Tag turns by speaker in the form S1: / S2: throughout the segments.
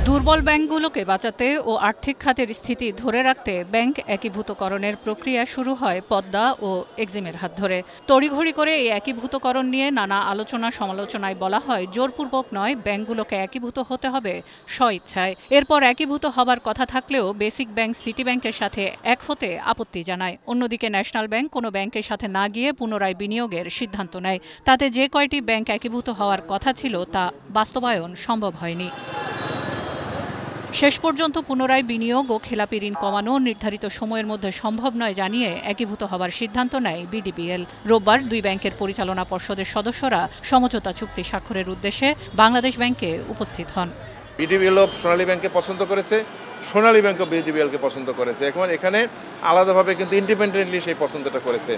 S1: দুর্বল ব্যাংকগুলোকে বাঁচাতে ও আর্থিক খাতের স্থিতি ধরে রাখতে ব্যাংক একীভূতকরণের প্রক্রিয়া শুরু হয় পদ্মা ও এক্সিমের হাত ধরে। তড়িঘড়ি করে এই একীভূতকরণ নিয়ে নানা আলোচনা সমালোচনায় বলা হয় জোরপূর্বক নয়, ব্যাংকগুলোকে একীভূত হতে হবে স্বইচ্ছায়। এরপর একীভূত হবার কথা থাকলেও বেসিক ব্যাংক সিটি ব্যাংকের সাথে এক হতে আপত্তি জানায়। অন্যদিকে ন্যাশনাল ব্যাংক কোনো ব্যাংকের সাথে না গিয়ে পুনরায় বিনিয়োগের সিদ্ধান্ত নেয়। তাতে যে কয়টি ব্যাংক একীভূত হওয়ার কথা ছিল তা বাস্তবায়ন সম্ভব হয়নি। শেষ পর্যন্ত পুনরায় বিনিয়োগ ও খেলাপি ঋণ কমানো নির্ধারিত সময়ের মধ্যে সম্ভব নয় জানিয়ে একীভূত হবার সিদ্ধান্ত নেয় বিডিবিএল। রোববার দুই ব্যাংকের পরিচালনা পর্ষদের সদস্যরা সমঝোতা চুক্তি স্বাক্ষরের উদ্দেশ্যে বাংলাদেশ ব্যাংকে উপস্থিত হন।
S2: বিডিবিএলও সোনালী ব্যাংককে পছন্দ করেছে, সোনালী ব্যাংকও বিডিবিএলকে পছন্দ করেছে। এখন এখানে আলাদাভাবে কিন্তু ইন্ডিপেন্ডেন্টলি সেই পছন্দটা করেছে।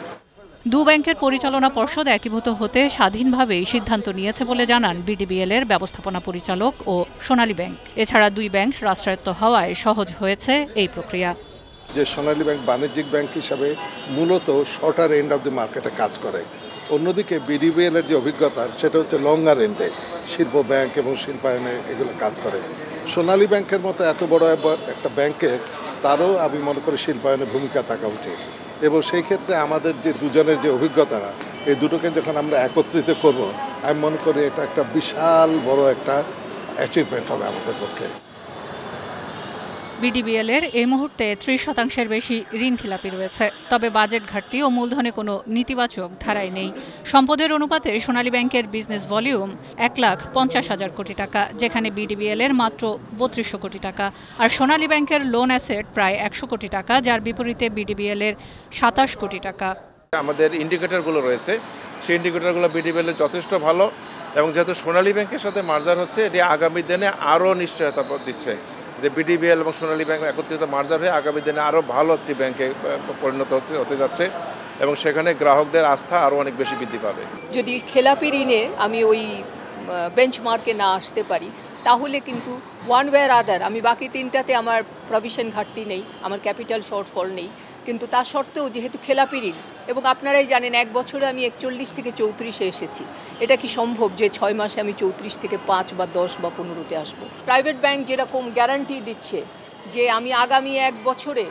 S1: দু ব্যাংকের পরিচালনা পর্ষদ একীভূত হতে স্বাধীনভাবেই সিদ্ধান্ত নিয়েছে বলে জানান বিডিবিএল এর ব্যবস্থাপনা পরিচালক ও সোনালী ব্যাংক। এছাড়া দুই ব্যাংক রাষ্ট্রায়ত্ত হওয়ায় সহজ হয়েছে এই প্রক্রিয়া।
S3: যে সোনালী ব্যাংক বাণিজ্যিক ব্যাংক হিসাবে মূলত শর্টার এন্ড অফ দ্য মার্কেটে কাজ করে, অন্যদিকে বিডিবিএল এর যে অভিজ্ঞতা সেটা হচ্ছে লঙ্গার এন্ডে শিল্প ব্যাংক এবং শিল্পায়নে এগুলো কাজ করে। সোনালী ব্যাংকের মতো এত বড় একটা ব্যাংকের তারও আমি মনে করি শিল্পায়নে ভূমিকা থাকা উচিত, এবং সেই ক্ষেত্রে আমাদের যে দুজনের যে অভিজ্ঞতারা এই দুটোকে যখন আমরা একত্রিত করব, আমি মনে করি এটা একটা বিশাল বড় একটা অ্যাচিভমেন্ট হবে আমাদের পক্ষে।
S1: বিডিবিএল এর এই মুহূর্তে ৩০% বেশি ঋণ খেলাপি রয়েছে। তবে বাজেট ঘাটতি ও মূলধনে কোনো নেতিবাচক ধারায় নেই। সম্পদের অনুপাতে সোনালী ব্যাংকের বিজনেস ভলিউম ১,৫০,০০০ কোটি টাকা, যেখানে বিডিবিএল এর মাত্র ৩২০০ কোটি টাকা। আর সোনালী ব্যাংকের লোন অ্যাসেট প্রায় ১০০ কোটি টাকা, যার বিপরীতে বিডিবিএল এর ২৭ কোটি টাকা।
S2: আমাদের ইন্ডিকেটরগুলো রয়েছে, সেই ইন্ডিকেটরগুলো বিডিবিএল এর যথেষ্ট ভালো, এবং যেহেতু সোনালী ব্যাংকের সাথে মার্জার হচ্ছে, এটি আগামী দিনে আরও নিশ্চয়তা দিচ্ছে যে বিডিবিএল এবং সোনালী ব্যাংক একত্রিত মার্জার হয়ে আগামী দিনে আরও ভালো একটি ব্যাংকে পরিণত হতে যাচ্ছে, এবং সেখানে গ্রাহকদের আস্থা আরও অনেক বেশি বৃদ্ধি পাবে।
S4: যদি খেলাপি ঋণে আমি ওই বেঞ্চমার্কে না আসতে পারি, তাহলে কিন্তু ওয়ান ওয়ে আর আদার আমি বাকি তিনটাতে আমার প্রভিশন ঘাটতি নেই, আমার ক্যাপিটাল শর্টফল নেই, কিন্তু তা সত্ত্বেও যেহেতু খেলাপি ঋণ, এবং আপনারাই জানেন 1 বছরে আমি 41 থেকে 34-এ এসেছি। এটা কি সম্ভব যে 6 মাসে আমি 34 থেকে 5 বা 10 বা 15-তে আসবো? প্রাইভেট ব্যাংক যেরকম গ্যারান্টি দিচ্ছে যে আমি আগামী 1 বছরে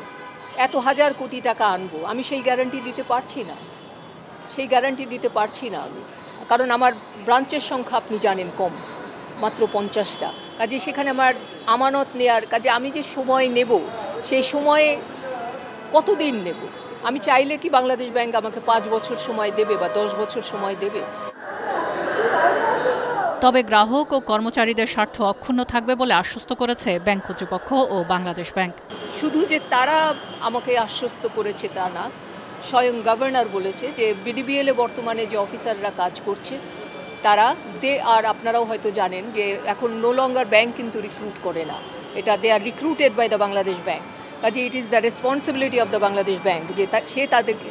S4: এত হাজার কোটি টাকা আনবো, আমি সেই গ্যারান্টি দিতে পারছি না। আমি, কারণ আমার ব্রাঞ্চের সংখ্যা আপনি জানেন কম, মাত্র 50টা। কাজে সেখানে আমার আমানত নেয়ার কাজে আমি যে সময় নেব, সেই সময়ে কতদিন নেব? আমি চাইলে কি বাংলাদেশ ব্যাংক আমাকে 5 বছর সময় দেবে বা 10 বছর সময় দেবে?
S1: তবে গ্রাহক ও কর্মচারীদের স্বার্থ অক্ষুণ্ণ থাকবে বলে আশ্বস্ত করেছে ব্যাংক কর্তৃপক্ষ ও বাংলাদেশ ব্যাংক।
S4: শুধু যে তারা আমাকে আশ্বস্ত করেছে তা না, স্বয়ং গভর্নর বলেছে যে বিডিবিএল এ বর্তমানে যে অফিসাররা কাজ করছে তারা আর আপনারাও হয়তো জানেন যে এখন নো লঙ্গার ব্যাংক কিন্তু রিক্রুট করে না, এটা they are recruited by the Bangladesh bank. কাজে it is the responsibility of the Bangladesh bank যে সে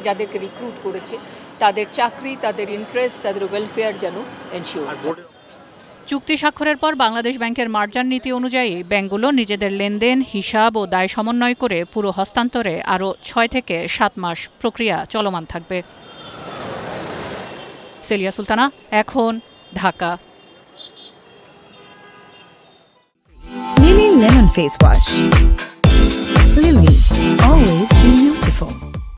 S4: যাদেরকে রিক্রুট করেছে তাদের চাকরি, তাদের ইন্টারেস্ট, তাদের ওয়েলফেয়ার যেন এনশিওর।
S1: চুক্তি স্বাক্ষরের পর বাংলাদেশ ব্যাংকের মার্জার নীতি অনুযায়ী ব্যাংকগুলো নিজেদের লেনদেন, হিসাব ও দায় সমন্বয় করে পুরো হস্তান্তরে আরও 6 থেকে 7 মাস প্রক্রিয়া চলমান থাকবে। সেলিয়া সুলতানা, এখন, Dhaka.
S5: Lily Lemon Face Wash. Lily, always beautiful.